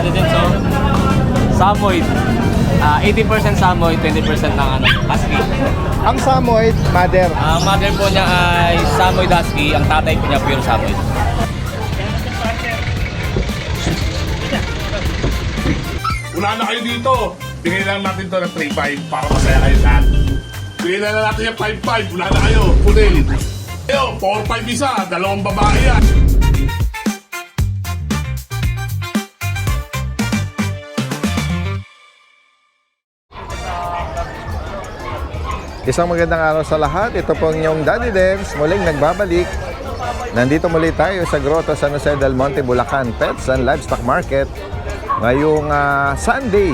daddy din, so Samoyed. 80% Samoyed, 20% ng Husky. Ang Samoyed, mother. Ang mother po niya ay Samoyed Husky, ang tatay po niya pure Samoyed. Una na kayo dito. Tingnan lang natin to ng 3.5 para masaya kayo lahat. Tingnan na natin yung 5.5. Una na kayo. Punil. Ayo, 4.5 isa. Dalawang babae yan. Isang magandang araw sa lahat. Ito po ang inyong Daddy Dens. Muling nagbabalik. Nandito muli tayo sa Grotto San Jose del Monte, Bulacan Pets and Livestock Market. Ngayong Sunday,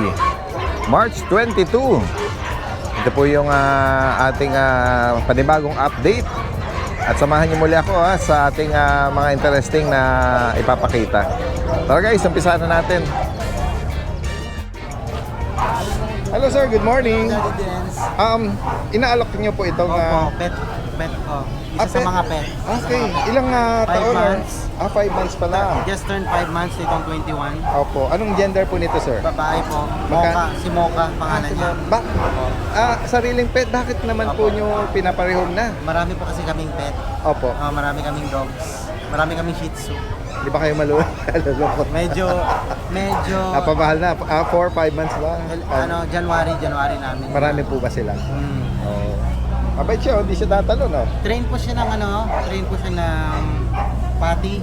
March 22. Ito po yung ating panibagong update. At samahan niyo muli ako sa ating mga interesting na ipapakita. Tara guys, umpisahan na natin. Hello sir, good morning. Inaalok niyo po itong Opo, pet ko. Isa sa pet? mga pet. Okay, ilang taon? 5 months. 5 months pa lang. Just turned 5 months itong 21. Opo, anong gender po nito sir? Babae po. Magka- Si Mocha, pangalan niya. Sariling pet, bakit naman po Opo. nyo pinaparehom na? Marami po kasi kaming pet. Opo, Marami kaming dogs. Marami kaming Shih Tzu. di ba kayo malulungkot? Medyo, Napamahal na, 4-5 months ba? January namin. Marami po ba sila? Hmm. Oo. Abay siya, hindi siya tatalo, no? Train po siya ng pati.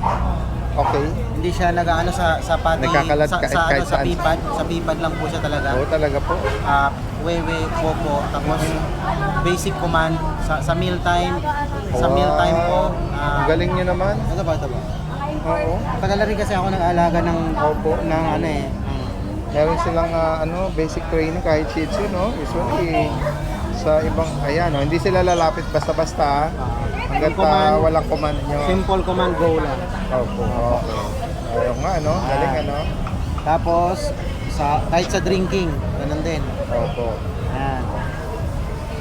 Okay. Hindi siya nag-ano sa pati. Nagkakalat sa kahit sa saan. pipad. Sa pipad lang po siya talaga. Oo, talaga po. Wewe, popo, tapos basic command sa mealtime. Sa Wow. mealtime po. Ang galing nyo naman. Ito ba? Oo. Tagal na rin kasi ako nag-aalaga ng Opo. ng Meron silang basic training kahit Shih Tzu, no? Usually sa ibang, ayan, no? Hindi sila lalapit basta-basta hanggat command. walang command nyo. simple command go lang. Opo, okay. Ayun nga, no? Galing, ano? Tapos kahit sa drinking, ganun din. Opo. Ayan.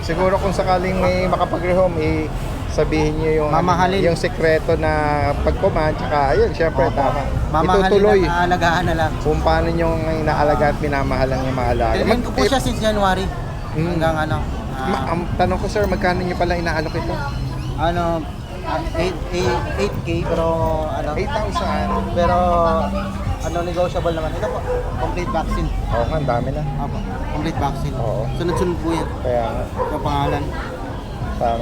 Siguro kung sakaling may makapag-rehome, sabihin nyo yung, Mamahalin. yung sekreto na pag-command, tsaka ayun, syempre, Opo. tama. Mamahalin Itutuloy at aalagaan na lang. kung paano nyo inaalaga at minamahal ang yung maalaga. Tinignan ko po siya since January. Mm. Hanggang Ang tanong ko sir, magkano nyo pala inaalok ito? 8K pero 8,000. pero negotiable naman. Ito po, complete vaccine. Oo nga, ang dami na. Apo, complete vaccine. Oo. Sunod-sunod po yan. Kaya nga, Yung pangalan.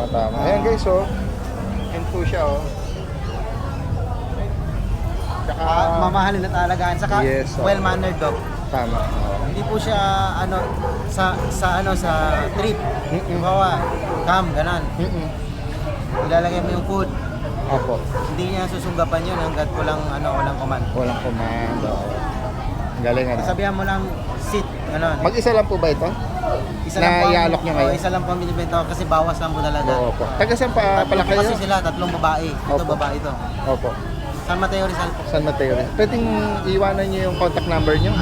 tama. Ayan guys, oh. Yan po siya, oh. Tsaka, Mamahalin at alagaan. Saka Yes, oo. well-mannered dog. tama. Oo. Hindi po siya sa trip. Bawa, ganon. Ilalagay mo yung food. Opo. Hindi niya susunggapan yun hanggat walang command. Walang command. Oo. Galing, ano. Sabihan mo lang sit, ganon. Mag-isa lang po ba ito? Isa na lang po ialok niya ngayon? Isa lang po ang binibenta ko kasi bawas lang po talaga. Oo po. Taga saan pa pala Tatlo po kayo? kasi sila, tatlong babae. Ito Opo. babae ito. Opo. San Mateo Rizal po. San Mateo. Pwedeng iwanan niyo yung contact number niyo?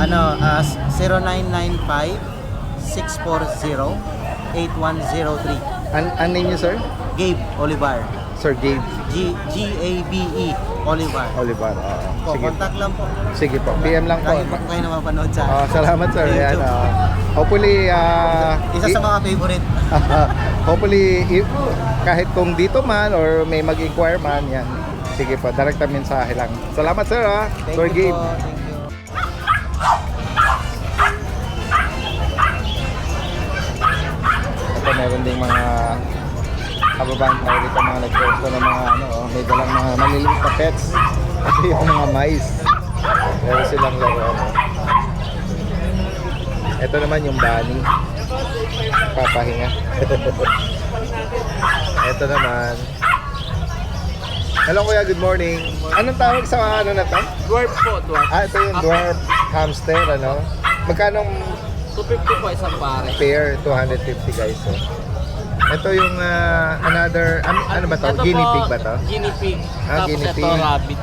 0995-640-8103. Ang name niyo, sir? Gabe Olivar. Sir Gabe Gabe Olivar. Olivar. Po, Sige. contact lang po. Sige po. PM lang po. Lagi po kayo na mapanood sa Salamat sir. Ayan, YouTube. hopefully, Isa sa mga favorite. hopefully, kahit kung dito man or may mag-inquire man, yan. Sige po, direct mensahe lang. Salamat sir, Thank Sir you Gabe. po. Thank you. Ito meron ding mga kababayan tayo dito, mga nag-posto ng mga may dalang mga maliliit na pets. Ito yung mga mice. Meron silang laro. Ito naman yung bunny. Papahinga. Ito naman. Hello kuya, good morning. Anong tawag sa na to? Dwarf po, dwarf. Ito yung dwarf hamster, Magkano 250 po isang pare. pair? 250 guys. Ito yung another, ano ba to? Ito Guinea po, pig ba to? Guinea pig. Ah, Tapos guinea ito, pig. rabbit.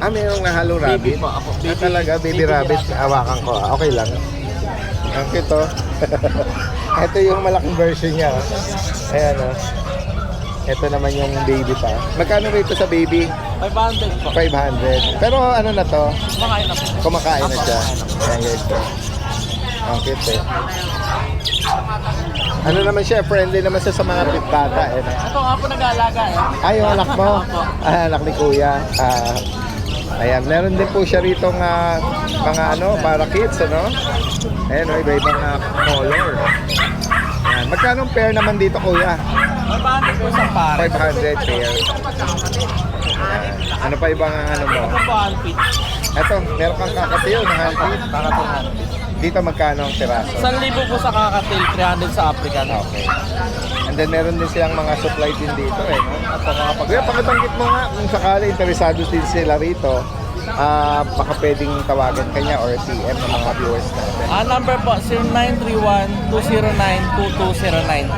Mayroong nahalo rabbit. Baby po ako. Talaga, baby rabbit. Hawakan ko. Okay lang. Ang cute, oh. Ito yung malaking version niya. Ayan, oh. Ito naman yung baby pa. Magkano rito sa baby? 500 po. 500. Pero ano na to? Kumakain na po. Kumakain na siya. Ayan guys. Ang cute eh. Ano naman siya, friendly naman siya sa mga bata eh. Ito nga po nag-aalaga eh. Ay, yung anak mo? Anak ni Kuya. Ayan, meron din po siya rito mga ano, para kids, ano? Ayan, iba-ibang color. Ayan. Magkano pair naman dito, Kuya? 500 po isang pare. 500 pair. Ayan. Ano pa ibang ano mo? Ito po handpid. Eto, meron kang kakatiyo na handpid. Dito magkano ang piraso? 1,000 po sa kakatil, 300 sa African. Okay. And then meron din silang mga supply din dito eh. No? At Kuya, pakitanggit mo nga kung sakali interesado din sila rito, baka pwedeng tawagan kanya or PM ng mga viewers natin. Number po, 0931-209-2209.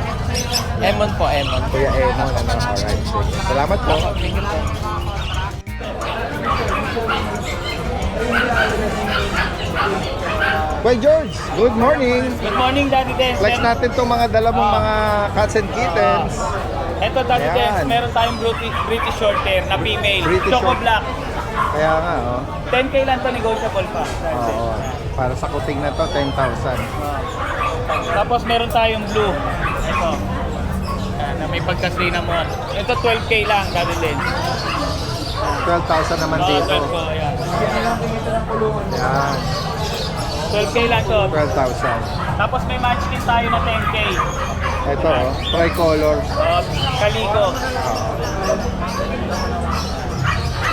Emon po, Emon. Kuya Enon, ano? Alright, sige. Salamat po. Kuya George, good morning. Good morning, Daddy Des. Flex natin itong mga dala mong mga cats and kittens. Ito, Daddy Ayan. Des, meron tayong British short hair na female. British Choco short- black. Kaya nga, oh. 10K lang to, negotiable pa. Oo. Para sa kuting na to, 10,000. Tapos meron tayong blue. Ito. Yan, na may pagka-cinnamon. Ito 12K lang, Daddy Des. 12,000 naman dito. 12 ko, ayan. Yan, 12K lang to. 12,000. Tapos may match din tayo na 10K. Ito, oh, tricolor. Kaliko.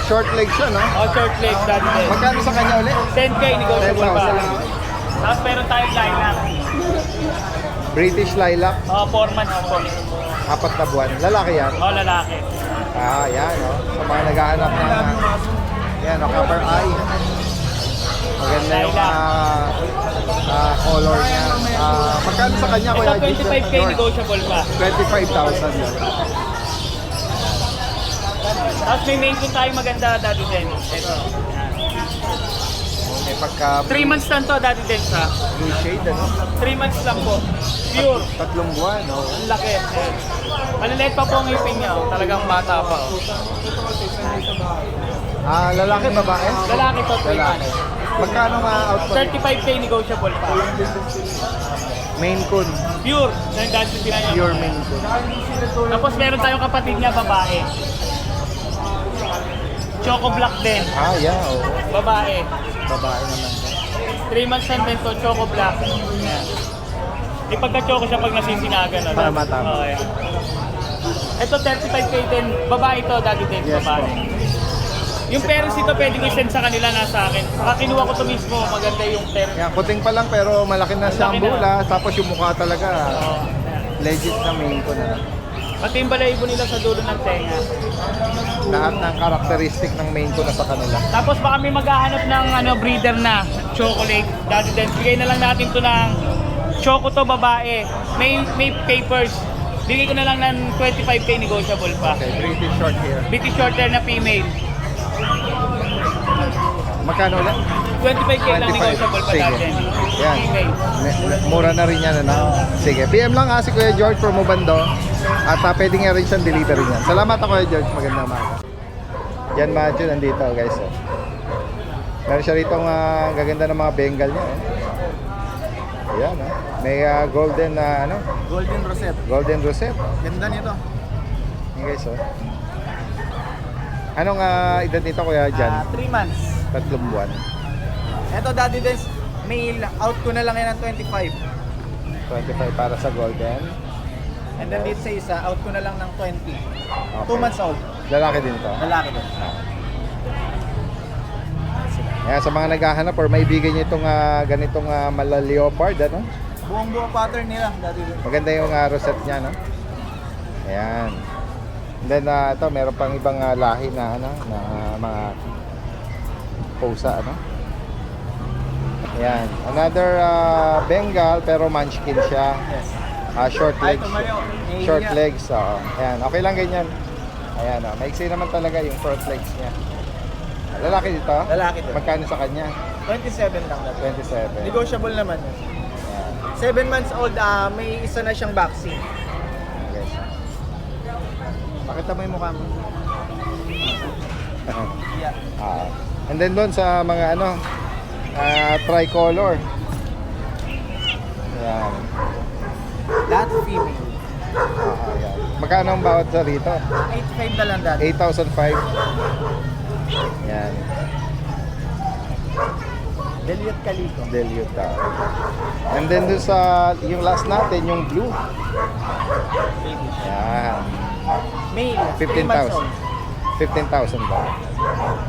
Short leg siya, no? Short legs, Daddy Des. Magkano sa kanya ulit? 10K, negotiable pa. 10,000. Tapos meron tayong lilac. British lilac, 4 months po. 4 na buwan. Lalaki yan. Lalaki. Yan, oh. Sa mga naghahanap ng yan, oh, copper eye. Maganda yung color niya. Magkano sa kanya, Kuya Ito 25K, George? negotiable pa. 25,000 yan. Tapos may main tayo maganda, Daddy Den. Ito. May pagka 3 months lang to, Daddy Den, ha? blue shade, ano? 3 months lang po. Pure. 3 buwan, oh. Ang laki. Ayan. Maliliit pa po ang ipin niya. Talagang bata pa. Lalaki, babae? Lalaki to, 3 Lalaki. months. Magkano nga output? 35K negotiable pa. Maine Coon. Pure. Yung Daddy Den niya. Pure Maine Coon. Tapos meron tayong kapatid niya, babae. Choco black din. Yeah, oo. Babae. Babae naman. 3 months lang din to, choco black. Ayan. Di pagka-choco siya pag nasisinagan. No? Tama, tama. Ayan. Ito 35K din. Babae to, Daddy din. Yes, babae. po. Yung parents dito pwede ko i-send sa kanila, nasa akin. Saka kinuha ko to mismo. Maganda yung parents. Yan, kuting pa lang pero malaki na siyang Malaki na. bula. Tapos yung mukha talaga, Oo. Ayan. legit na Maine Coon. Ano? Pati yung balayibo nila sa dulo ng tenga. Lahat ng karakteristik ng Maine Coon na sa kanila. Tapos baka may maghahanap ng breeder na chocolate. Daddy din. Bigay na lang natin to ng choco to, babae. May papers. Bigay ko na lang ng 25K negotiable pa. Okay, British short hair. British short hair na female. Magkano ulit? 25K lang 25. negotiable pa Sige. natin. Yan. Female. Mura na rin yan, ano? Sige, PM lang si Kuya George from Mubando. At pwede nga rin siyang delivery niyan. Salamat ako, Kuya George. Magandang umaga. Yan, Matthew, nandito, guys. Oh. Meron siya rito gaganda ng mga Bengal niya. Ayan, oh. May golden ano? Golden Rosette. Golden Rosette. Ganda nito. Yan, guys, oh. Anong edad nito, Kuya Jan? 3 months. 3 buwan. Ito, Daddy Des, male. Out ko na lang yan ng 25. 25 para sa golden. And then dito sa isa, out ko na lang ng 20. Okay. 2 months old. Lalaki din to. Lalaki din. Kaya sa mga naghahanap or maibigay niyo itong ganitong mala leopard, ano? Buong pattern nila, Daddy Des. Maganda yung rosette niya, no? Ayan. And then ito, meron pang ibang lahi na ano, na mga pusa, ano? Ayan. Another Bengal pero munchkin siya. Yes. Short Ay, legs. tumayo. Short Ayan. legs, oo. Ayan, okay lang ganyan. Ayan, maiksi naman talaga yung short legs niya. Lalaki dito? Lalaki din. Magkano sa kanya? 27 lang, Daddy. 27. Negotiable naman yun. Ayan. 7 months old, may isa na siyang vaccine. Okay. Pakita mo yung mukha mo. Yeah. And then doon sa mga ano, tricolor. Yan. Lahat female. Yan. Magkano ang bawat sa rito? 8.5 na lang dati. 8,005. Yan. Delete Calico. Dilute daw. And then doon sa, yung last natin, yung blue. Yan. Male. 15,000. 15,000 ba?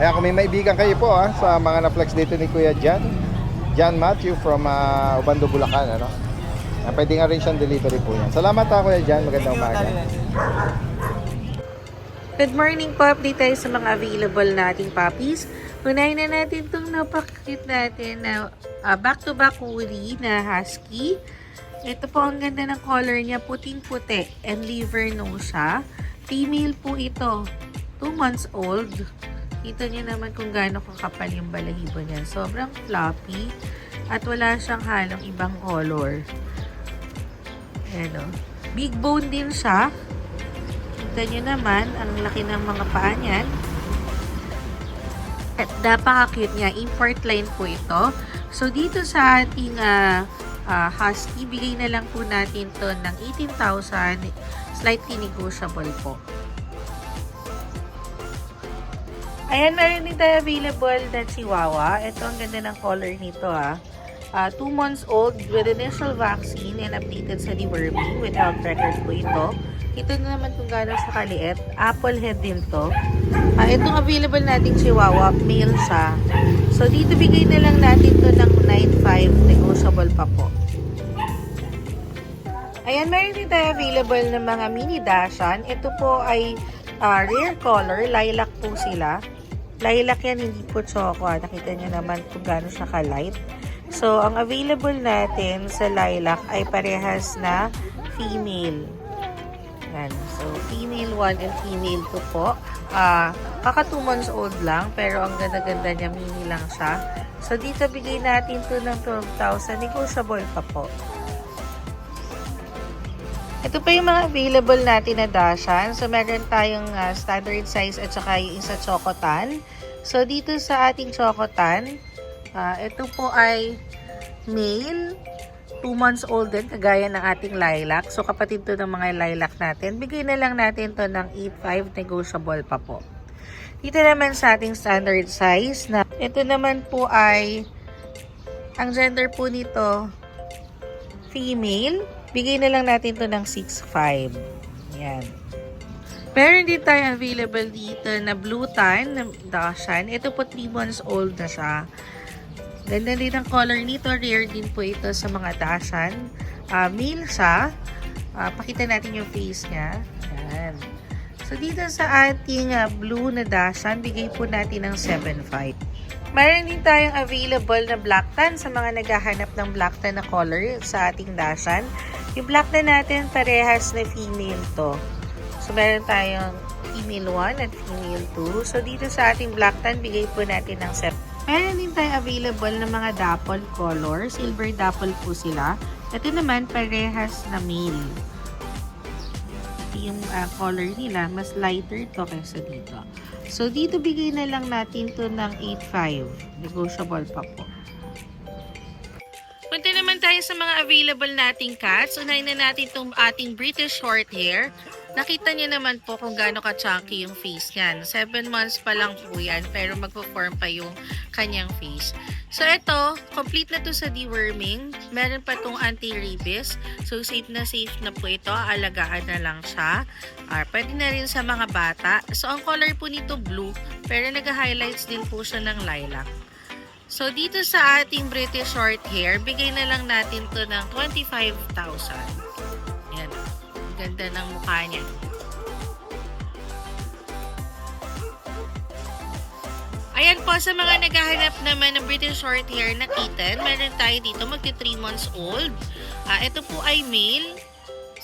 Kaya kung may maibigan kayo po sa mga na-flex dito ni Kuya John Matthew from Ubando, Bulacan, ano? Pwede nga rin siyang delivery po yan. Salamat Kuya John, magandang umaga. Good morning po, update tayo sa mga available nating puppies. Unahin na natin itong napakakit natin na back-to-back woolly na husky. Ito po ang ganda ng color niya, puting-puti and liver nose siya. Female po ito, 2 months old. Kita niyo naman kung gaano kakapal yung balahibo niya. Sobrang floppy at wala siyang halong ibang color. Ayan o. Big bone din siya. Kita niyo naman, ang laki ng mga paa niyan. At napaka-cute niya. Import line po ito. So, dito sa ating husky, bigay na lang po natin to ng 18,000. Slightly negotiable po. Ayan, meron din tayo available na chihuahua. Ito ang ganda ng color nito 2 months old with initial vaccine and updated sa deworming with health record po ito. Ito na naman kung gano'n sa kaliit. Apple head din to. Itong available nating chihuahua, male siya. So, dito bigay na lang natin to ng 9,500. Negotiable pa po. Ayan, meron din tayo available ng mga mini Dachshund. Ito po ay rare color. Lilac po sila. Lilac yan, hindi po choco. Nakita niyo naman kung gano'n siya ka-light. So, ang available natin sa lilac ay parehas na female. Yan. So, female 1 and female 2 po. Kaka 2 months old lang, pero ang ganda-ganda niya, mini lang siya. So, dito bigay natin to ng 12,000. Negotiable pa po. Ito pa yung mga available natin na Dachshund. So, meron tayong standard size at saka yung isa Chocotan. So, dito sa ating Chocotan, ito po ay male, 2 months old din, kagaya ng ating lilac. So, kapatid to ng mga lilac natin. Bigay na lang natin to ng 8,500, negotiable pa po. Dito naman sa ating standard size, na ito naman po ay, ang gender po nito, female. Bigay na lang natin to ng 6,500. Yan. Meron din tayo available dito na blue tan na Dachshund. Ito po 3 months old na siya. Ganda din ang color nito. Rare din po ito sa mga Dachshund. Male siya. Pakita natin yung face niya. Yan. So, dito sa ating blue na Dachshund, bigay po natin ng 7,500. Meron din tayong available na black tan sa mga naghahanap ng black tan na color sa ating Dachshund. Yung black tan natin, parehas na female to. So, meron tayong female 1 at female 2. So, dito sa ating black tan, bigay po natin ng 7. Meron din tayo available na mga dapple color. Silver dapple po sila. Ito naman, parehas na male. Yung color nila, mas lighter to kaysa dito. So, dito bigay na lang natin to ng 8,500. Negotiable pa po. Punta naman tayo sa mga available nating cats. Unahin na natin itong ating British Shorthair. Nakita niyo naman po kung gaano ka-chunky yung face niyan. 7 months pa lang po yan, pero magpo-form pa yung kanyang face. So, ito, complete na to sa deworming. Meron pa tong anti-rabies. So, safe na po ito. Alagaan na lang siya. Pwede na rin sa mga bata. So, ang color po nito blue, pero nag-highlights din po siya ng lilac. So, dito sa ating British Shorthair, bigay na lang natin to ng 25,000. Yan. Ganda ng mukha niya. Ayan po, sa mga naghahanap naman ng British Shorthair na kitten, meron tayo dito magti 3 months old. Ito po ay male.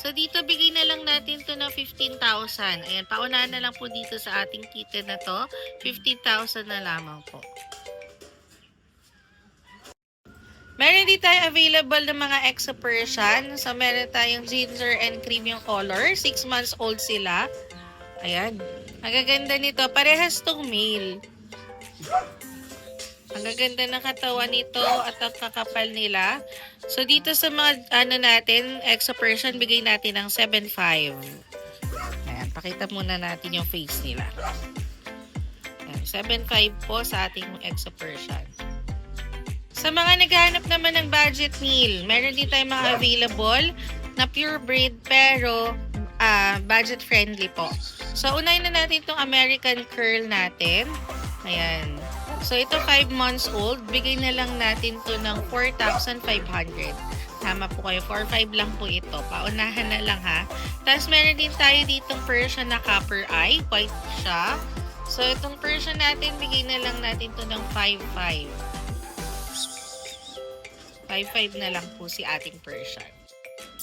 So, dito bigay na lang natin to ng 15,000. Ayan, paunahan na lang po dito sa ating kitten na to. 15,000 na lamang po. Meron din tayo available ng mga Exo Persian. So, meron tayong ginger and cream yung color. 6 months old sila. Ayan. Ang gaganda nito. Parehas tong male. Ang gaganda ng katawan nito at ang kakapal nila. So, dito sa mga, natin, Exo Persian, bigay natin ng 7.5. Ayan, pakita muna natin yung face nila. Ayan, 7.5 po sa ating Exo Persian. Sa mga naghahanap naman ng budget meal, meron din tayong mga available na pure breed pero budget friendly po. So, unahin na natin itong American Curl natin. Ayan. So, ito 5 months old. Bigay na lang natin to ng 4,500. Tama po kayo. 4,500 lang po ito. Paunahan na lang ha. Tapos, meron din tayo ditong Persian na copper eye. White siya. So, itong Persian natin, bigay na lang natin to ng 5,500. 5,500 na lang po si ating Persian.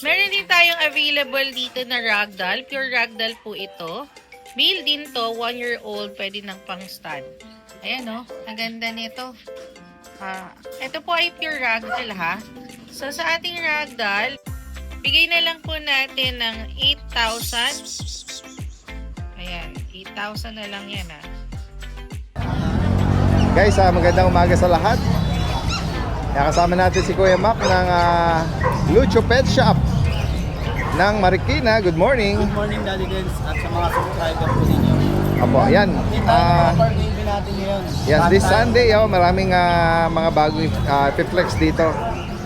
Meron din tayong available dito na ragdoll. Pure ragdoll po ito. Male din to, 1-year-old. Pwede ng pang stud. Ayan o, ang ganda nito. Ito po ay pure ragdoll ha. So sa ating ragdoll, bigay na lang po natin ng 8,000. Ayan, 8,000 na lang yan ha. Guys, magandang umaga sa lahat. Kasama natin si Kuya Mac ng Lucho Pet Shop ng Marikina. Good morning. Good morning, Daddy Dens, at sa mga subscriber po ninyo. Apo, ayan. Kita ang birthday natin ngayon. Yan, this Sunday, maraming mga bagong piplex dito.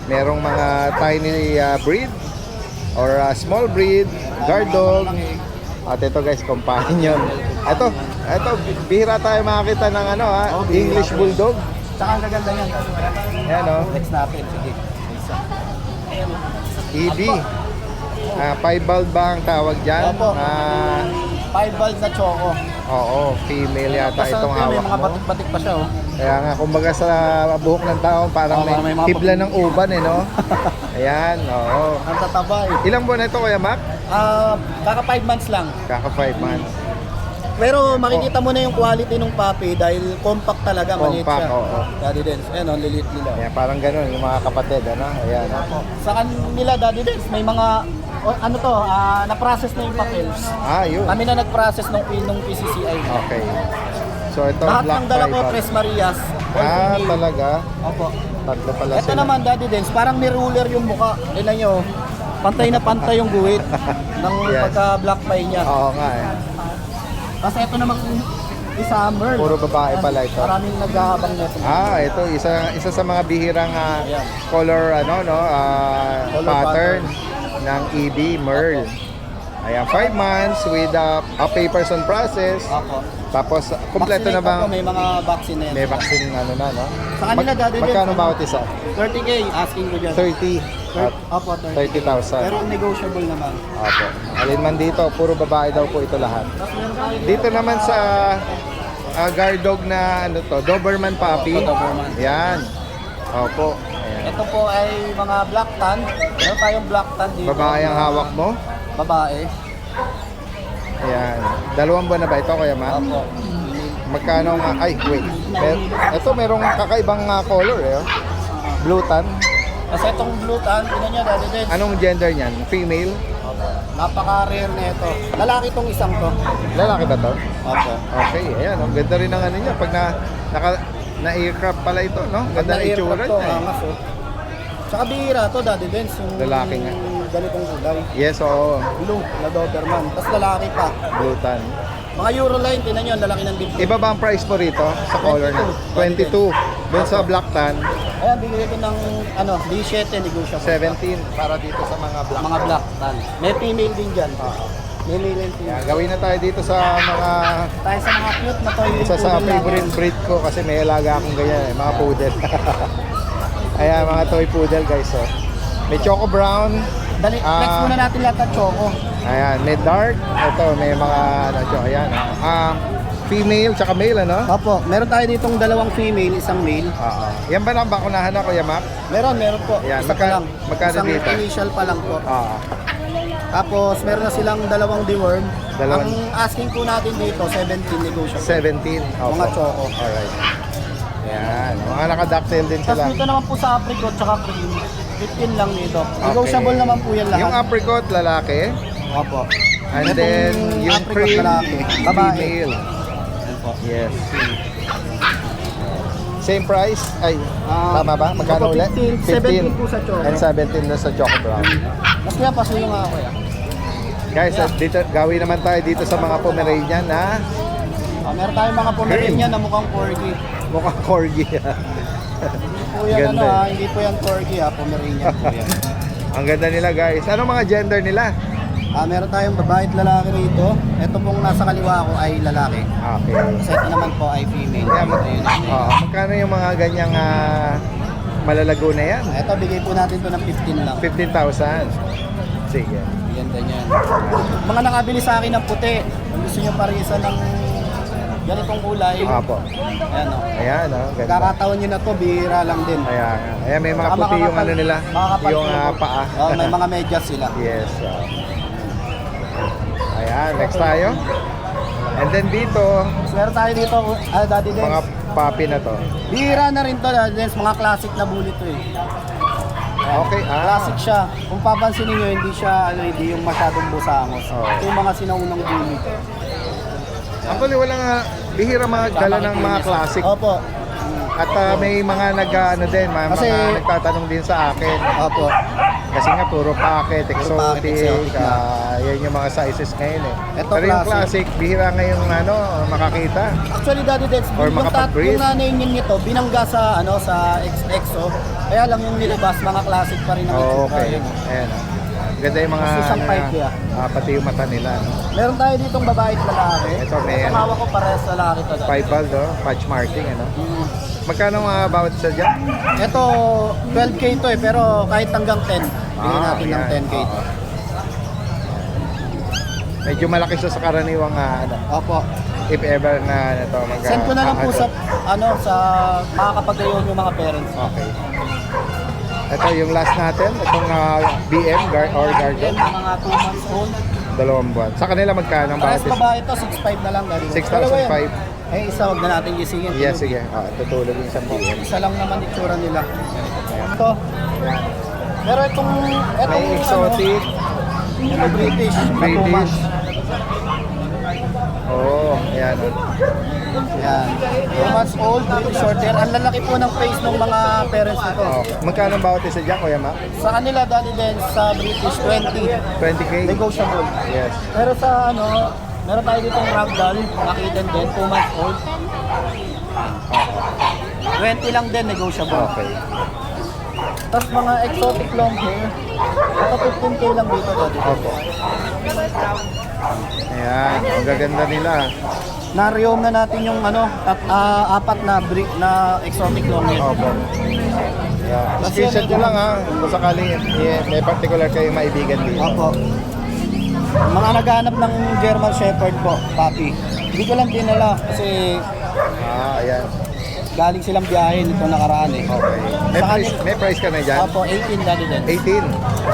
Merong mga tiny breed or small breed, guard dog. At ito guys, companion. Ito, bihira tayo makakita ng English Bulldog. Tsaka ang gaganda niyan. Ayan o. Next natin, sige. Isa. ED. 5 bald ba ang tawag dyan? Opo. 5 bald na choco. Oo, female yata itong May hawak mga mo. batik-batik pa siya, oh. Kaya nga, kumbaga sa buhok ng tao, parang parang may may mga hibla ng uban no? Ayan, oo. Ang tataba, eh. Ilang buwan na ito, Kuya Mac? Kaka 5 months lang. Kaka 5 months. Pero makikita mo na yung quality ng puppy dahil compact talaga, maliit Compact, siya. oo. Daddy Dens, ayan o, lilit nila. Ayan, parang ganun, yung mga kapatid, Ayan, Sa kanila, Daddy Dens, may mga, na-process na yung papels. yun. Kami na nag-process nung PCCI. Okay. So, ito, Lahat Black ng dala ko, Fiber. Tres Marias. Talaga? Opo. Tatlo pala Ito sila. naman, Daddy Dens, parang may ruler yung mukha. Tignan nyo, pantay na pantay yung guhit ng Yes. pagka-black pie niya. Oo nga eh. Kasi ito naman isa Merl. Puro babae pala ito. Maraming naghahabang nito. Ito, isa sa mga bihirang Ayan. color, Color pattern ng ED Merl. Ayan, 5 months with a papers on process. Opo. Tapos, kompleto na Vaccinate ba? po, may mga vaccine na yan. May vaccine no? Sa kanila, Daddy Dens, Magkano bawat isa? 30K, asking ko dyan. 30 at Opo, 30. 30,000. Pero negotiable naman. Opo. Alin man dito, puro babae daw po ito lahat. Tapos meron tayo Dito naman sa guard dog na Doberman puppy. Doberman. Yan. Opo. Ayan. Ito po ay mga black tan. Meron tayong black tan dito. Babae ang hawak mo. Babae. Ayan. 2 buwan na ba ito, Kuya Ma? Opo. Magkano nga? Ay, wait. Ito merong kakaibang color Blue tan. Kasi itong blue tan, tingnan niya, Daddy Dens. Anong gender niyan? Female? Opo. Napaka-rare na ito. Lalaki itong isang to. Lalaki ba to? Opo. Okay, ayan. Ang ganda rin ng niya. Pag na-aircraft pala ito, no? Ganda ng itsura to, niya. angas, oh. Tsaka bihira to, Daddy Dens. Yung Lalaki nga. ganitong kulay. Yes, oo. Blue, na Doberman. Tapos lalaki pa. Blue tan. Mga Euroline, tingnan nyo, ang lalaki ng dibdib. Iba ba ang price mo rito sa color na? 22. Doon sa black tan, Ayan, bigyan ko ng 17 negotiable. 17 para dito sa mga black. Mga black tan. May female din dyan. May male and female. Yan, gawin na tayo dito sa mga Tayo sa mga cute na toy. isa sa poodle favorite natin. breed ko kasi may alaga akong ganyan mga poodle. Ayan, mga toy poodle guys. May choco brown. Dali, flex muna natin lahat ng choco. Ayan, may dark. Ito, may mga ayan. Female tsaka male, Opo, meron tayo ditong dalawang female, isang male. Oo. Yan ba nabakunahan na, Kuya Mac? Meron po. Ayan, Isa pa lang. magkano Isang dito? initial pa lang po. Oo. Tapos, meron na silang dalawang deworm. Dalawang- Ang asking po natin dito, 17 negotiable. 17. Opo. Mga choco. Alright. Ayan, mga naka-ducktail din Tapos sila. dito naman po sa apricot tsaka cream, 15 lang dito. Negotiable naman po yan lahat. Yung apricot, lalaki. Opo. And Itong then, yung apricot cream, lalaki, babae. female. Yan po. Yes. Same price? Ay, tama ba? Magkano opo, ulit? 15. 17 po sa Choco. And 17 na sa Choco Brown. Mas kaya pasuyo nga ako yan. Guys, at dito, gawin naman tayo dito sa mga Pomeranian na Meron tayong mga Pomeranian na mukhang corgi. mukhang corgi. Hindi po yan Ganda. hindi po yan corgi Pomeranian po yan. Ang ganda nila guys. Anong mga gender nila? Meron tayong babae at lalaki rito. Ito pong nasa kaliwa ko ay lalaki. Okay. Sa ito naman po ay female. Yeah, Ayun. magkano yung mga ganyang malalago na yan? Ito, bigay po natin to ng 15 lang. 15,000. Sige. Ganda niyan. Mga nakabili sa akin ng puti. Kung gusto nyo parisa ng ganitong kulay. Apo. Ayan o. Ayan, ganda. Kakataon nyo na to, bihira lang din. Ayan. Ayan, may mga Saka puti yung makakapal- ano nila. makakapal Yung po. paa. May mga medyas sila. Yes. Ayan, next tayo. And then dito, Meron tayo dito, Daddy Dance. mga papi na to. Bihira na rin to, Daddy Dance. Mga classic na bully to eh. Ayan. Okay, Classic siya. Kung papansinin nyo, hindi yung masyadong busangos. Oo. Ito yung mga sinaunang bully. Actually, walang bihira magdala ng mga classic. Opo. At may mga ano din, Kasi- mga nagtatanong din sa akin. Opo. Kasi nga puro packet, exotic, exotic na. yan yung mga sizes ngayon eh. Ito, Pero yung classic. classic, bihira ngayong makakita. Actually, Daddy Dex, Or yung, makapag-breed. yung nanay nito, binangga sa sa XXO. Kaya lang yung nilabas, mga classic pa rin ang Oh, itsura. okay. Yun. Ayan. Ganda yung mga, Mas isang pipe niya. pati yung mata nila. No? Meron tayo ditong babae at lalaki. Ito, may Ito, ano. hawak ko parehas sa lalaki to. Daddy. Five-ball, no? Patch marking, ano? Mm. Magkano bawat isa dyan? Ito, 12K to eh, pero kahit hanggang 10. Bigyan natin ng ayan. 10K. Oo. Medyo malaki siya sa karaniwang Opo. if ever na Send ko na lang po sa makakapagayon yung mga parents. Okay. Ito yung last natin, itong BM or Then, Guardian, mga 2 months old. 2 buwan. Sa kanila magkano ang Parehas bawat isa? babae to, 6'5 na lang. Daddy. 6,500. Eh, isa wag na natin gisingin. Yes, sige. Tutulog yung isang BM. Isa lang naman itsura nila. Ito. Pero itong May exotic, Ito British. na 2 British. months. Oh, ayan. Yan. 2 months old, British short hair. Ang lalaki po ng face ng mga parents nito. Okay. Magkano ang bawat isa dyan, Kuya Ma? Sa kanila, Daddy Den, sa British, 20. 20K? Negotiable. Yes. Pero sa meron tayo ditong ragdoll, nakiden din, 2 months old. 20 lang din, negotiable. Okay. Tapos mga exotic long hair, ito 15K lang dito, Daddy. Opo. Ayan, ang gaganda nila. Na-reom na natin yung apat na exotic long hair. Opo. Yeah. Screenshot nyo lang kung sakaling may particular kayong maibigan dito. Opo. Mga naghahanap ng German Shepherd po, puppy. Hindi ko lang dinala kasi Ayan. galing silang biyahe nito nakaraan eh. Okay. May price ka na dyan? Opo, 18 Daddy Den. 18?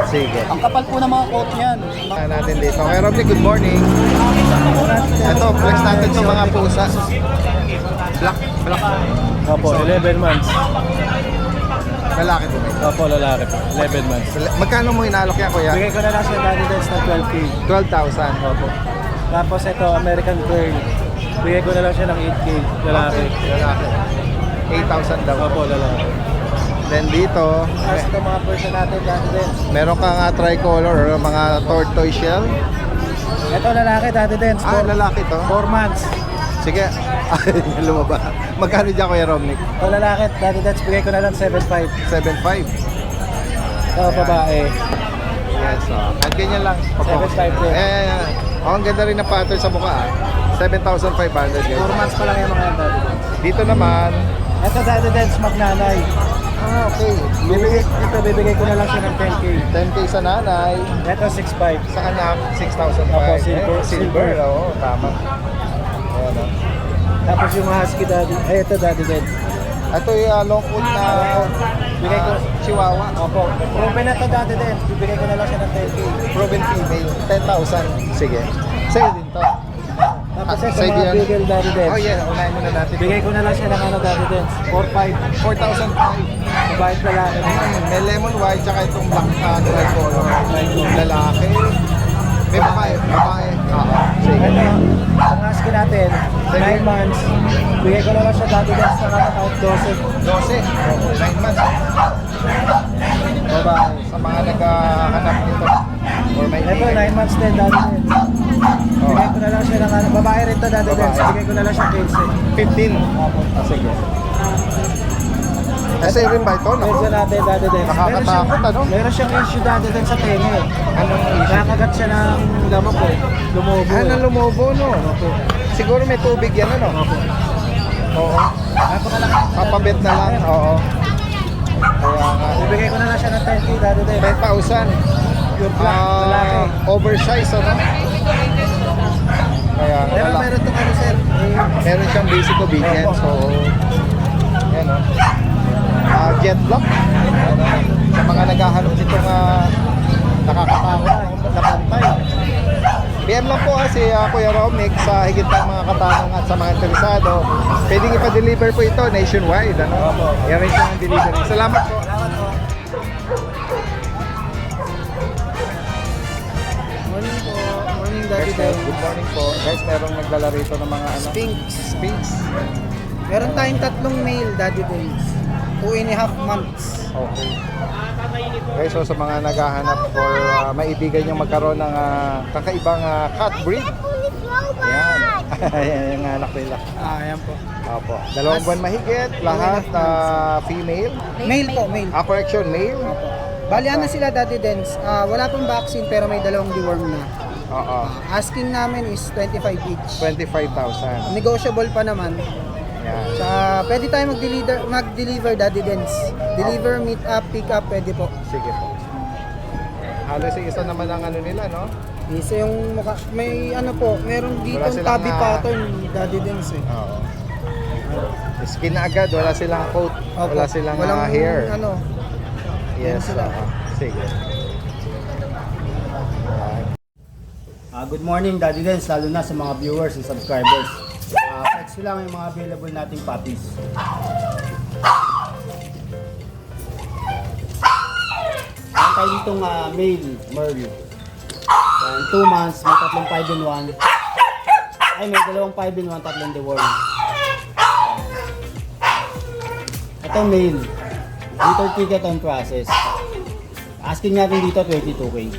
Sige. Ang kapal po ng mga coat niyan. Natin dito. Okay, Romney, good morning. Ito, flex natin itong mga pusa. Black. Opo, 11 months. Lalaki to. Opo, lalaki po. 11 months. Magkano mo inalok yan, kuya? Bigay ko na lang siya Daddy Dance na 12K. 12,000. Opo. Tapos ito, American Girl. Bigay ko na lang siya ng 8K. Lalaki. Okay, lalaki. 8,000 daw. Opo, lalaki. Then dito, Tapos ito mga person natin Daddy Dance. meron kang tricolor or mga tortoise shell. Ito lalaki Daddy Dance. Lalaki to. 4 months. Sige. Ay, lumaba. Magkano dyan, Kuya Romnick? Ito lalaki Daddy Dance. Bigay ko na lang 7.5. 7,500. Ito babae. Yes, At ganyan lang. 7,500 din. Ang ganda rin ng pattern sa mukha. 7,500. 4 months pa lang yung mga yan Daddy Dance. Dito naman, Ito Daddy Dance magnanay. okay. Ito bibigay ko na lang siya ng 10K. 10K sa nanay. Ito 6.5. Sa anak, 6,500. Opo, silver. Silver, oo, tama. Ayan, Tapos yung husky Daddy. Ay ito Daddy Dance. Ito yung long coat na Bigay ko. Chihuahua. Opo. Proven na ito dati din. Bibigay ko na lang siya ng 10K. Proven female, 10,000. Sige. Sa'yo din to. Tapos ito Sa'yo mga yan. bigel dati din. Oh yeah, unahin muna natin. Bigay ko na lang siya ng dati din. 4-5. 4,500. Mabait lalaki. May lemon white tsaka itong black tricolor. Lalaki. May babae. Babae. Oo. Sige. Ito, ang asking natin, 9 months. Bigay ko na lang siya dati dance na kahit 12. 12. 9 months. Babae. Sa mga naghahanap nito. Or may Ito, 9 months din dati din. Bigay ko na lang siya ng babae rin to dati dance. Bigay ko na lang siya 15. Sige. Kasi rin ba ito? 15. Naku. Medyo natin dati dance. Nakakatakot, ano? Meron siyang issue dati din sa tenga eh. Anong issue? Nakagat siya ng lamok eh. Lumobo Ah, eh. na lumobo, no? Siguro may tubig yan, ano? Oo. Papabit na lang, oo. Kaya nga. Ibigay ko na lang siya ng 10K dati din. 10,000. Pure black, lalaki. Oversize, ano? Kaya nga, Pero wala. meron itong ano sir. Meron siyang basic obedience, so... Yan, o. Jet block. Ano, sa mga naghahanap nitong nakakatakot na pantay. PM lang po si Kuya Romnick sa higit ng mga katanong at sa mga interesado. Pwedeng ipa-deliver po ito nationwide. Ano? I-arrange lang ang delivery. Salamat po. Morning po. Morning Daddy Guys, Del. good morning po. Guys, merong nagdala rito ng mga ano. Sphinx. Meron tayong 3 male Daddy Days. 2.5 months. Okay. Okay, so sa mga naghahanap for maibigan nyo magkaroon ng kakaibang cat breed. Yan. Yan yung anak nila. Ayan po. Opo. 2 buwan mahigit, lahat female. Male po, male. Correction, male. Bali na sila Daddy Dens. Wala pong vaccine pero may 2 deworm na. Oo. Asking namin is 25 each. 25,000. Negotiable pa naman. Yan. Pwede tayo mag-deliver Daddy Dens. Deliver, meet up, pick up, pwede po. Sige po. Halos isa naman ang ano nila, no? Isa yung mukha, may ano po, meron dito Wala silang, tabi pattern Daddy Dens eh. Oo. Skin na agad, wala silang coat, wala silang walang hair. ano. Yes, sila. sige. Good morning Daddy Dens, lalo na sa mga viewers and subscribers. Text ko lang yung mga available nating puppies. Meron tayo ditong male Merl. 2 months, may 3 5 in 1. Ay, may 2 5 in 1, 3 deworm. Ito male. Litter ticket on process. Asking natin dito 22K.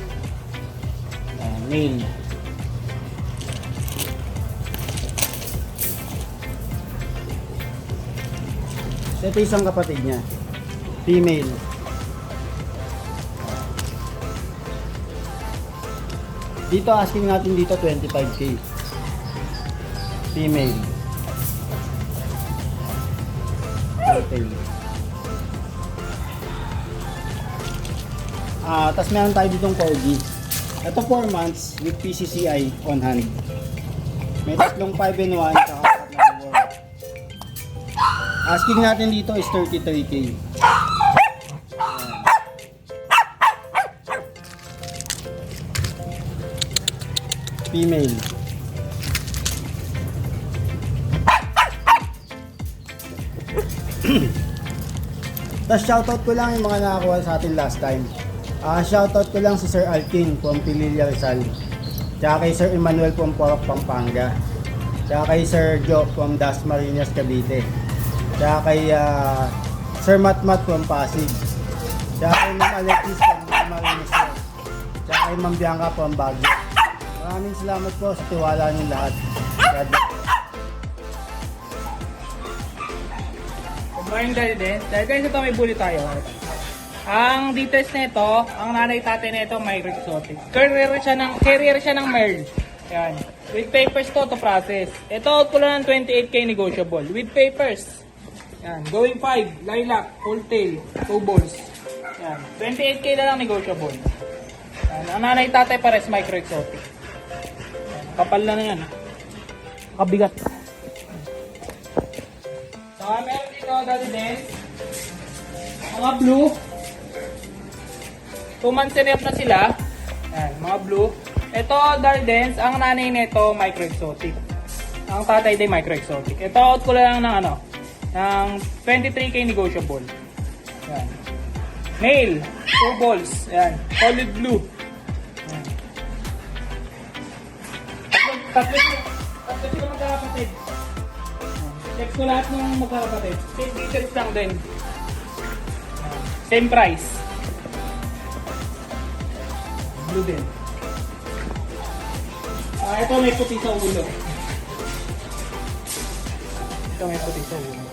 Male. So, ito isang kapatid niya. Female. Dito asking natin dito 25K. Female. Okay. Tapos meron tayo ditong corgi. Ito 4 months with PCCI on hand. May 3 5 in 1 tsaka 4 na deworm. Asking natin dito is 33K. Female. Tapos shoutout ko lang yung mga nakakuha sa atin last time. Shoutout ko lang si Sir Alkin from Pililla Rizal. Tsaka kay Sir Emmanuel from Porok, Pampanga. Tsaka kay Sir Joe from Dasmariñas, Cavite. Tsaka kay Sir Matmat from Pasig. Tsaka kay Ma'am Alexis from Marinas. Tsaka kay Ma'am Bianca from Baguio. Maraming salamat po sa tiwala niyo lahat. God bless. Good morning Daddy Dens. Dahil guys, ito may bully tayo. Ang details nito, ang nanay tatay nito may exotic. Carrier siya ng Merl. Yan. With papers to process. Ito out ko lang ng 28K negotiable. With papers. Yan. Going 5, lilac, full tail, 2 balls. Yan. 28K na lang negotiable. Yan. Ang nanay tatay pares micro exotic. Yan. Kapal na yan. Kabigat. Saka meron dito Daddy Dens. Mga blue. 2 months and a half na sila. Yan, mga blue. Ito, Dardens, ang nanay nito, micro exotic. Ang tatay din micro exotic. Ito, out ko lang ng ng 23K negotiable. Yan. Male, 2 balls. Yan, solid blue. Yan. Tatlo sila magkakapatid. Check ko lahat ng magkakapatid. Same details lang din. Same price. Blue din. Ito may puti sa ulo. Ito may puti sa ulo.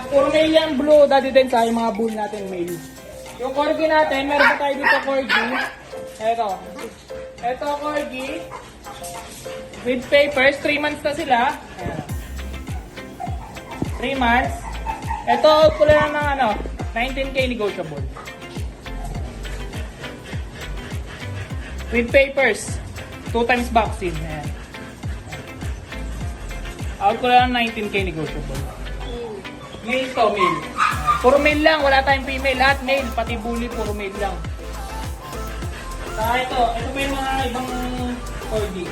Puro male yan, blue. Daddy din sa yung mga bull natin, male. Yung corgi natin, meron pa tayo dito corgi. Ito corgi. With papers, 3 months na sila. Ayan. 3 months. Ito, out ko lang ng 19K negotiable. With papers. 2 times vaccine. Ayan. Out ko lang ng 19K negotiable. Male to, male. Puro male lang, wala tayong female. Lahat male, pati bully, puro male lang. Saka ito pa yung mga ibang corgi.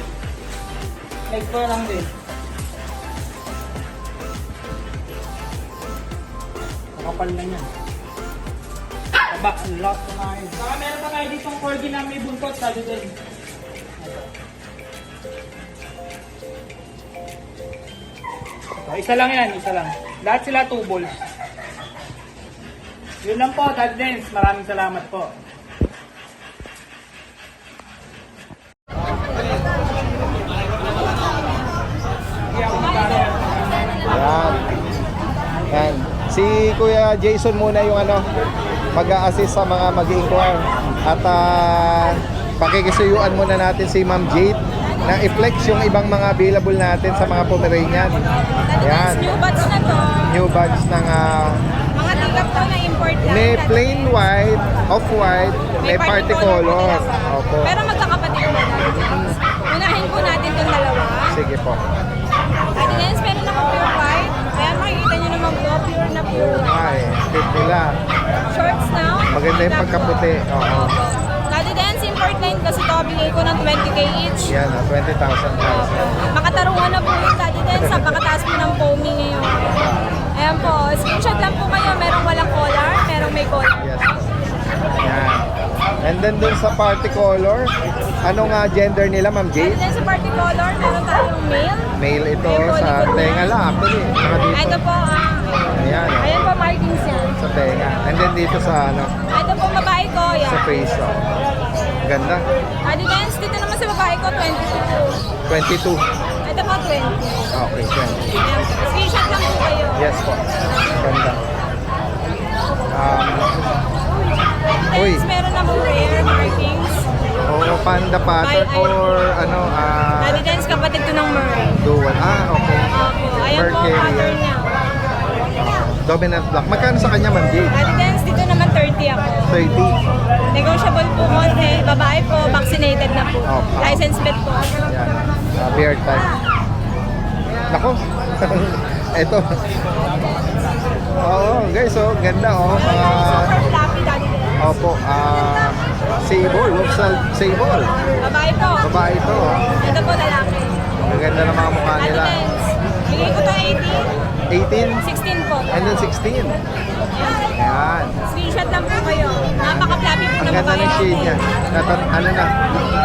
Leg ko lang din. Nakapal lang yan. Aba, ang lot kumain. Saka meron pa tayo ditong corgi na may buntot, sabi din. So, isa lang yan, isa lang. Lahat sila 2 balls. Yun lang po, Dad Dance. Maraming salamat po. Yan. Yan. Si Kuya Jason muna yung mag-a-assist sa mga mag-inquire. At pakikisuyuan muna natin si Ma'am Jade na i-flex yung ibang mga available natin sa mga Pomeranian. Yan. New batch na to. New batch ng Mga tigap to na import lang. may plain white, off-white, may party color. Opo. Pero magkakapatid mo. Unahin po natin itong dalawa. Sige po. At yes, meron ako pure white. Ayan, makikita nyo naman po, pure na pure white. Ay, fit nila. Shorts now. Maganda yung pagkaputi. Oo. Daddy Dance, import line kasi to, bigay ko ng 20K each. Yan, 20,000 guys. Makatarungan na po yung Daddy Dance, napakataas po ng foaming ngayon. Ayan po, screenshot lang po kayo, merong walang collar, merong may collar. Yes. Yan. And then dun sa party color, anong gender nila, Ma'am Daddy Jade? Dance sa party color, meron tayong male. Male ito May sa polygon tenga na. lang actually. Saka Ito dito po, Ayan. ayan po markings yan. sa tenga. And then dito sa Ito po babae ko, sa yan. face. Oh. Ganda. Daddy Dance, dito naman sa babae ko, 22. 22. Ito po, 20. Okay, 20. Ayan. Screenshot lang po kayo. Yes po. Ganda. Uy. Dance, meron na po rare markings. Oo, panda pattern or Daddy Dance, kapatid to ng Murray. dual. Okay. Opo, ayan po, Mercury, pattern niya. Dominant black. Magkano sa kanya, Ma'am Jade? Daddy Dance, dito naman 30 ako. 30. Negotiable po konti. Babae po, vaccinated na po. Opo. License plate po. Yan. Beard type. Nako. Ito. Oo, guys, ganda mga Super fluffy, Daddy Dance. opo, sable, sable. Babae po. Babae ito, Ito po, lalaki. Ang ganda ng mga mukha Daddy nila. Dance. Bigay ko to 18 16 po. and then 16. Yan. Screenshot lang po kayo. Napaka-fluffy po Ang na ganda babae ng shade niya.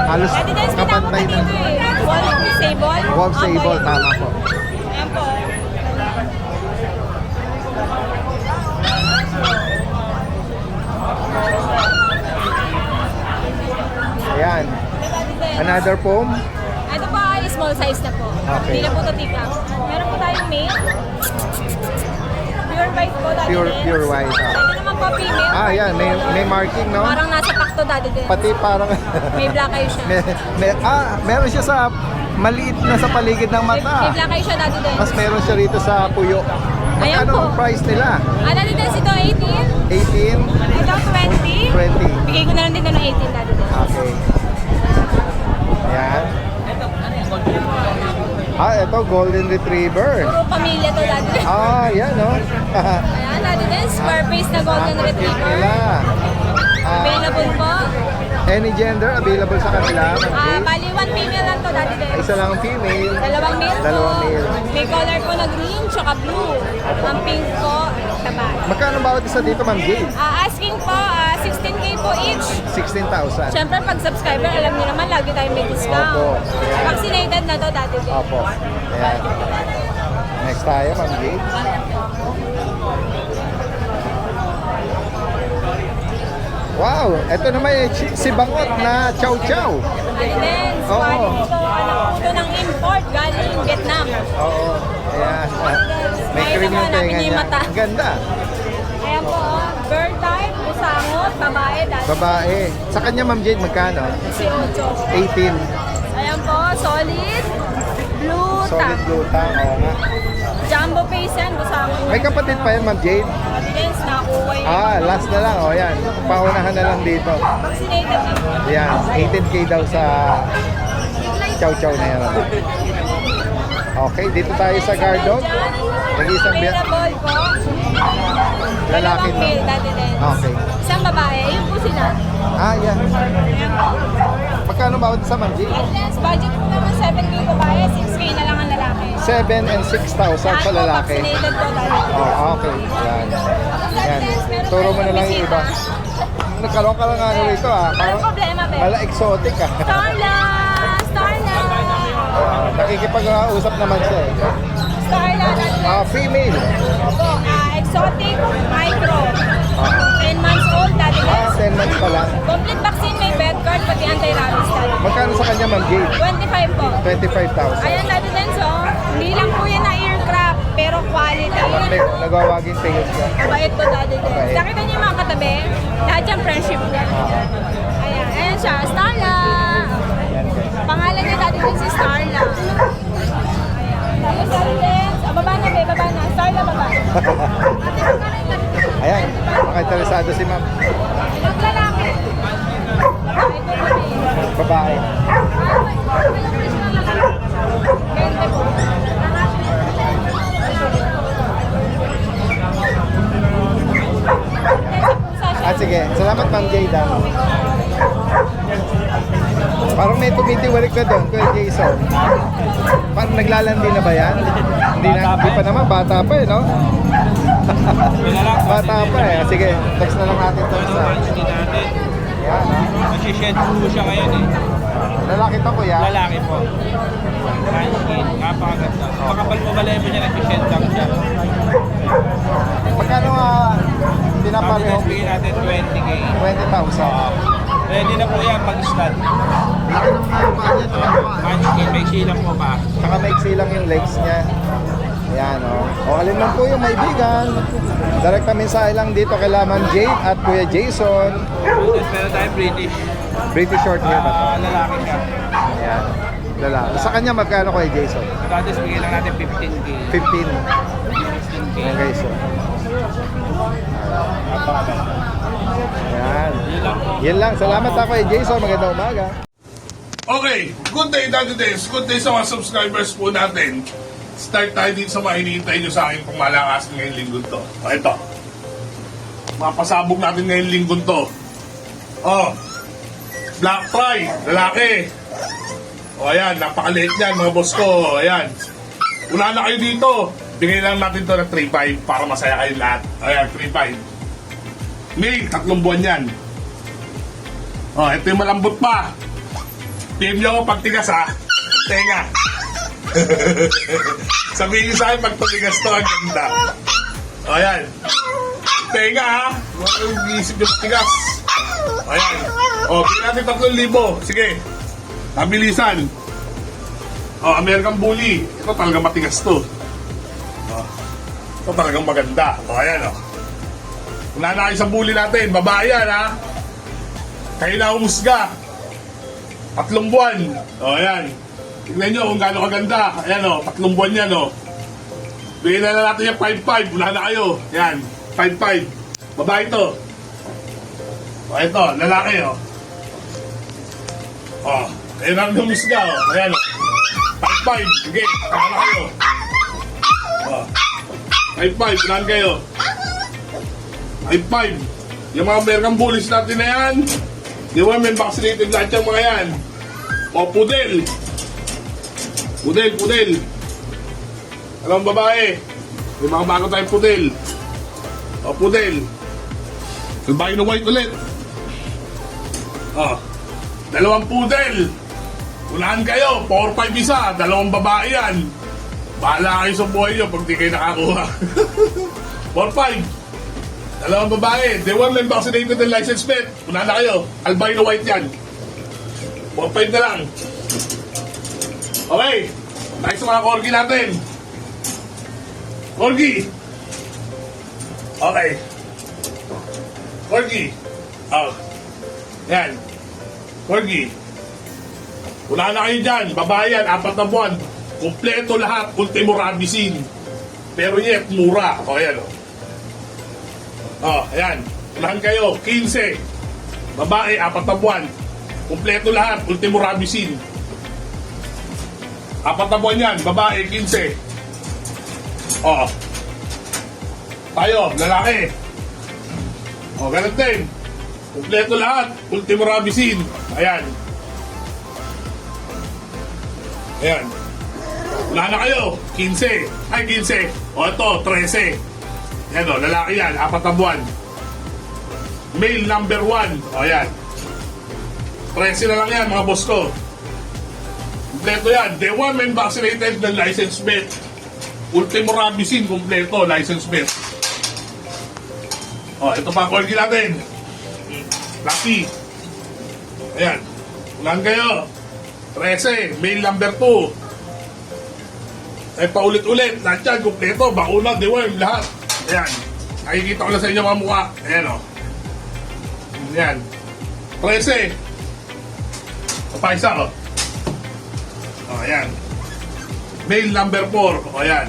Halos Daddy Dance, pinako kapantay pa na. dito eh. Wolf sable. Wolf sable, Opo, tama po. Ayan po. Ayan. Daddy Dance. Another foam. Ito po ay small size na po. Okay. Hindi na po ito tika. Meron po tayong male. Pure white po, Daddy Dance. Pure white. Ito naman po female. Yan. May marking, no? Parang nasa pakto, Daddy Dance. Pati parang... May black eye siya. meron siya sa maliit na sa paligid ng May mata. black eye siya, Daddy Dance. Mas meron siya rito sa puyo. Ayan Magkano po. ang price nila? Daddy Dance, ito 18. 18, Ito 20. 20. Bigay ko na lang din ng 18, Daddy Dance. Okay. Ayan. Ito Golden Retriever. Puro pamilya to, Daddy Dance. Yan, no? Ayan, Daddy Dance, square face na golden Cute retriever. nila. Available po. Any gender available sa kanila? Bali, one female lang to, Daddy Dance. Isa lang ang female. Dalawang male po. Dalawang male. May May color po na green, tsaka blue. Ang pink po, babae. Magkano bawat isa dito, Ma'am Jade? Asking po, 16K po each. 16,000. Siyempre, pag subscriber, alam niyo naman, lagi tayo may discount. Opo. Ayan. Vaccinated na to dati din. Opo. Ayan. Next tayo, Ma'am Jade. Wow! Ito naman yung si Bangot na Chow Chow. And then, Oo. quality to, anak po ng import galing Vietnam. Oo. Ayan. May Ay, cream yung naman, tenga namin yung niya. mata. Ang ganda. Ayan po, bird type, busangot, babae, dati. Babae. Sa kanya, Ma'am Jade, magkano? 18. 18. Ayan po, solid, blue Solid tang. blue tang. Oo nga. Jumbo face yan, busangot. May kapatid pa yan, Ma'am Jade. Evidence, nakuha yun. Last na lang. O, yan. Paunahan na lang dito. Vaccinated na po. Yan. 18K daw sa Chow Chow na yan. ano. Okay, dito tayo sa guard dog. Nag-iisang Available po. lalaki Dalawang to. male, dati din. Okay. Isang babae, yun po sila. Yan. Ayan po. Magkano bawat isa, Ma'am Jade? Evidence, budget po naman 7K babae, 6K na lang ang lalaki. 7 and 6,000 sa Lahat po lalaki. vaccinated po dati. Okay. Yan. Yan. Turo mo na lang yung iba. Nagkaroon ka lang ano rito Walang Parang problema, be. mala exotic Starla! Starla! Nakikipag-usap naman siya eh. Starla, Female. Opo, exotic micro. 10 months old, dati guys. 10 months pa lang. Complete vaccine, may bed card, pati anti-rabies dati. Magkano sa kanya, Ma'am Jade? 25 po. 25,000. Ayan, dati din, so, hindi lang po yan na earcraft, pero quality. Nagwawaging tingin siya. Mabait po dati din. Mabait. Nakita niyo yung mga katabi? Lahat yung friendship niya. Ayan, ayan siya, Starla. Yan guys. Pangalan niya dati din si Starla. Tapos dati din, baba na, be, baba na. Starla, baba. Ayan. Maka-interesado si Ma'am. Lalaki. Lalaki po kami. Babae. Ganda po. Sige. Salamat, Ma'am Jade. Parang may tumitiwalik na doon, Kuya Jason. Parang naglalandi na ba yan? Hindi pa naman, bata pa eh, no? Bata pa eh. Sige, text na lang natin ito sa... Yan, ha? Masished po siya ngayon eh. Lalaki to, Kuya. Lalaki po. Manskin, napakaganda. Makapal po balayan niya, nag-shed lang siya. Magkano pinapareho? Bigyan natin 20K. 20,000. Ready na po yan pag-stud. Laki ng mga niya, Manskin, may silang po ba? Saka maiksi lang yung legs niya. Ayan, o alin lang po yung maibigan. Direkta mensahe lang dito kay Ma'am Jade at Kuya Jason. Pero tayo British. British short hair ba to? Lalaki siya. Ayan. Lalaki. Sa kanya magkano kay Jason? Tapos bigyan lang natin 15K. 15. 16K. Ayan guys. Ayan. Yan lang. Salamat ako kay Jason. Magandang umaga. Okay, good day, Daddy Des. Good day sa mga subscribers po natin. Start tayo dito sa mga hinihintay nyo sa akin kung malakasin ngayong linggo to. O, ito. Mapasabog natin ngayong linggo to. Oh, Black Fry, lalaki. O, ayan, napakaliit yan, mga boss ko. Ayan. Una na kayo dito. Bigay lang natin to ng 3.5 para masaya kayo lahat. Ayan, 3.5. May 3 buwan yan. Oh, ito yung malambot pa. PM nyo ako pagtigas ha. Tenga. Sabihin nyo sa akin pag tumigas to, ang ganda. O yan. Tenga ha. Huwag iisip yung tigas. O yan. O, bigyan natin 3,000. Sige. Nabilisan. O, American Bully. Ito talagang matigas to. O. Ito talagang maganda. O, ayan o. Una na kayo sa bully natin. Babae yan ha. Kayo na umusga. 3 buwan. O, ayan. Tignan nyo kung gaano kaganda. Ayan o, 3 buwan yan o. Bigyan na lang natin yung 5.5. Wala na kayo. Ayan, 5.5. Babae to. O, ito, lalaki o. O, kayo na ang lumusga o. Ayan o. 5.5. Sige, wala na kayo. O. 5.5. Wala na kayo. 5.5. Yung mga American Bullies natin na yan. Di ba may vaccinated lahat yung mga yan? O, pudel. Pudel. Dalawang babae. May mga bago tayong pudel. O, pudel. Albino white ulit. O, dalawang pudel. Unahan kayo, 4-5 isa, dalawang babae yan. Bahala kayo sa buhay nyo pag di kayo nakakuha. 4-5. Dalawang babae, day 1 lang vaccinated and licensed vet. Unahan na kayo, albino white yan. 4-5 na lang. Okay, tayo sa mga corgi natin. Corgi. Okay. Corgi. Oh. Yan. Corgi. Unahan na kayo dyan. Babae yan, 4 na buwan. Kompleto lahat. Ultimo rabisin. Pero yet, mura. O, ayan o. O, ayan. Unahan kayo. 15. Babae, 4 na buwan. Kompleto lahat. Ultimo rabisin. 4 na buwan yan. Babae, 15. O. Tayo, lalaki. O, ganun din. Kompleto lahat. Ultimo rabisin. Ayan. Ayan. Wala na kayo. 15. Ay, 15. O, ito, 13. Ayan o, lalaki yan. 4 na buwan. Male number 1. O, ayan. 13 na lang yan, mga boss ko. Kompleto yan. Day 1, men vaccinated ng license vet. Ultimo rabisin, kompleto, license vet. O, ito pa, corgi natin. Lucky. Ayan. Ulan kayo. 13, male number 2. Eh, paulit-ulit. Lahat yan, kompleto. Bakuna, deworm, lahat. Ayan. Nakikita ko lang sa inyo mga mukha. Ayan o. Ayan. 13. Papaisa o. O, ayan. Male number 4. O, ayan.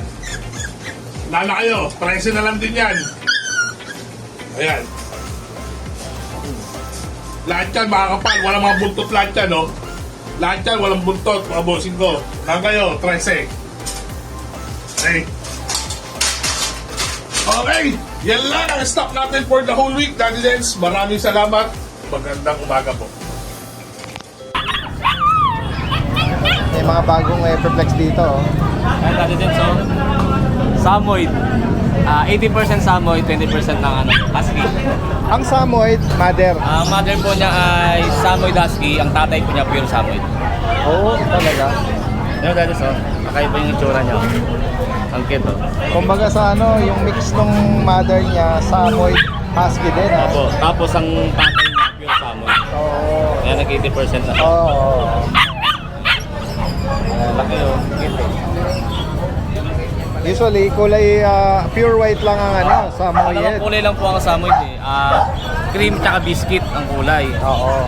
Nana kayo. 13 na lang din yan. Ayan. Lahat yan, makakapal. Walang mga buntot lahat yan, no? Lahat yan, walang buntot, mga bossing ko. Lang kayo, 13. Okay. Okay, yan lang ang stock natin for the whole week, Daddy Dens. Maraming salamat. Magandang umaga po. May mga bagong perplex dito. Oh. Ayan natin din, so Samoyed. 80% Samoyed, 20% ng Husky. Ang Samoyed, mother. Ang mother po niya ay Samoyed Husky, ang tatay po niya pure Samoyed. Oo, talaga. Ayan natin, so kakaiba yung itsura niya. Ang cute, oh. Kumbaga sa ano, yung mix ng mother niya, Samoyed Husky din, ha? Opo, tapos ang tatay niya pure Samoyed. Oo. Kaya nag-80% na. Oo. Laki, oh. Cute, eh. Usually, kulay pure white lang ang ano, Dalawang Samoyed. kulay lang po ang Samoyed, eh. Cream tsaka biscuit ang kulay. Oo.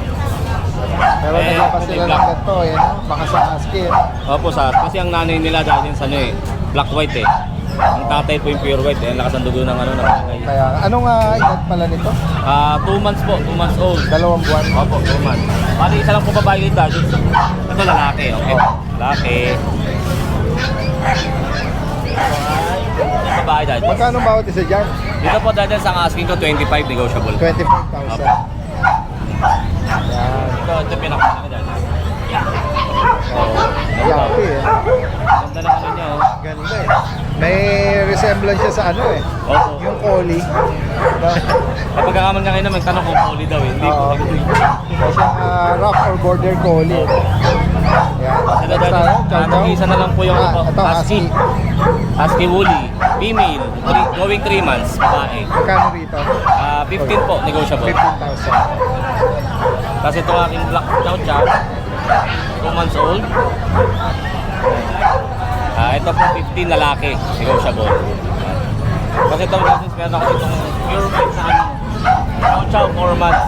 Pero naglapas sila ng ganito, eh, no? Baka sa Husky, eh. Opo, kasi ang nanay nila dahil sa ano eh, black white eh. Ang tatay po yung pure white eh, ang lakas ng dugo ng ano ng nanay. Kaya, anong edad pala nito? 2 months po, 2 months old. 2 buwan. Opo, 2 months. Bali, isa lang po babae dito dahil ito lalaki, okay? Oh. Lalaki. Babae dahil. Magkano bawat isa dyan? Dito po dahil sa asking ko 25 negotiable. 25,000. Opo. Yan. Ito pinakamalaki dahil. Yapi, eh. Ganda ng ano niya, oh. Ganda, eh. May resemblance siya sa ano, eh. Opo. Yung collie. Diba? Kapag kakaman niya kayo naman, tanong kung poly daw eh. Hindi Oo. po. Kasi rough or border collie. Yan. Ito Next tayo, chow chow. nag-isa na lang po yung ito, husky. Husky woolly, female, going 3 months, babae. Magkano rito? 15 po, negotiable. 15,000. Kasi ito aking black chow chow, 2 months old. Ito po 15 lalaki, negotiable. Kasi itong license meron ako itong pure white sa ano, chow chow 4 months.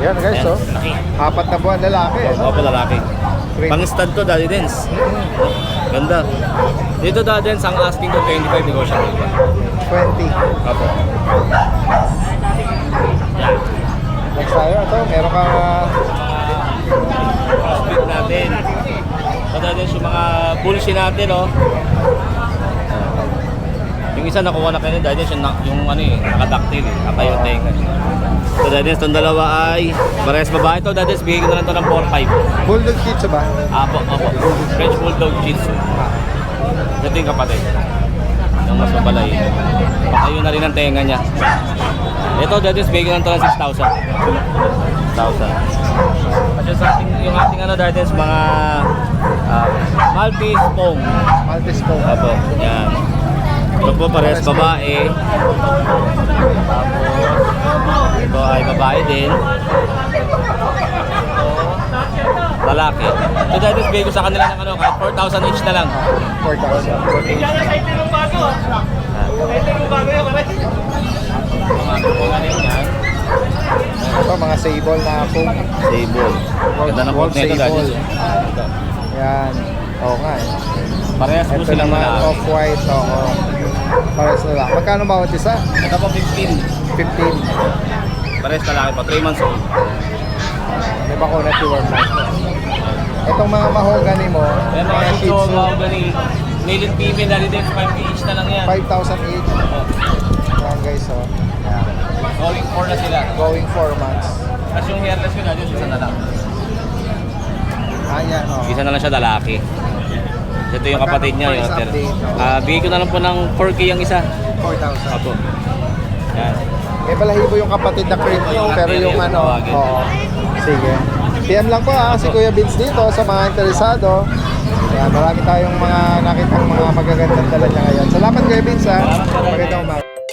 Yan guys, Ayan, oh. laki. 4 na buwan lalaki, eh, no? Opo, lalaki. Great. Pang-stud to, Daddy Dens. Ganda. Dito, Daddy Dens, ang asking ko 25 negotiable pa. 20. Opo. Yan. Next tayo, ito, meron kang Crossbreed natin. So, Daddy Dens, yung mga bullshit natin, oh. Yung isa nakuha na kayo, Daddy Dens, yung ano eh, nakadaktil eh. Kapay yung tenga. So, Daddy Dens, itong dalawa ay parehas babae to. Daddy Dens, bigay ko na lang ito ng 4-5. Bulldog Shih Tzu ba? Opo. French Bulldog Shih Tzu. Ito Ito yung kapatid. Yung mas mabalay. Pakayo na rin ang tenga niya. Ito, dadis, bigyan ng to ng 6,000. 6,000. Kasi sa ating, yung ating ano, dadis, mga Maltese Pong. Maltese po. Apo, yan. Ito po parehas babae. Tapos, ito ay babae din. Lalaki. Ito dadis, bigyan ko sa kanila ng ano, kahit 4,000 each na lang. 4,000. Ito yung bago. Ito yung bago yan, pare. Mga ano yan. Ito, mga sable na po. Sable. Ganda ng Wolf port nito, sable. dadis. Yan. Oo nga eh. Parehas po Ito silang naman, lalaki. off-white. Oo. Parehas na lang. Magkano bawat isa? Ito po 15. 15. Parehas lalaki pa, 3 months old. May bakuna si Worm. Itong mga mahogany mo, Ayan mga mga Shih ito, Tzu, mga galing. Male and female, dali din, 5 each na lang yan. 5,000 each. Yan guys, oh. Yan. Going 4 na sila. Going 4 months. Tapos yung hairless ko na, isa na lang. Ayan, oh. Isa na lang siya lalaki. Ito yung kapatid niya. Yung Price update, bigay ko na lang po ng 4K ang isa. 4,000. Apo. Yan. May balahibo yung kapatid na cream, pero yung ano, tawagin. oo. Sige. PM lang po si Kuya Vince dito sa mga interesado. Kaya marami tayong mga nakitang mga magagandang dala niya ngayon. Salamat Kuya Vince ha. Salamat, sir. Magandang umaga.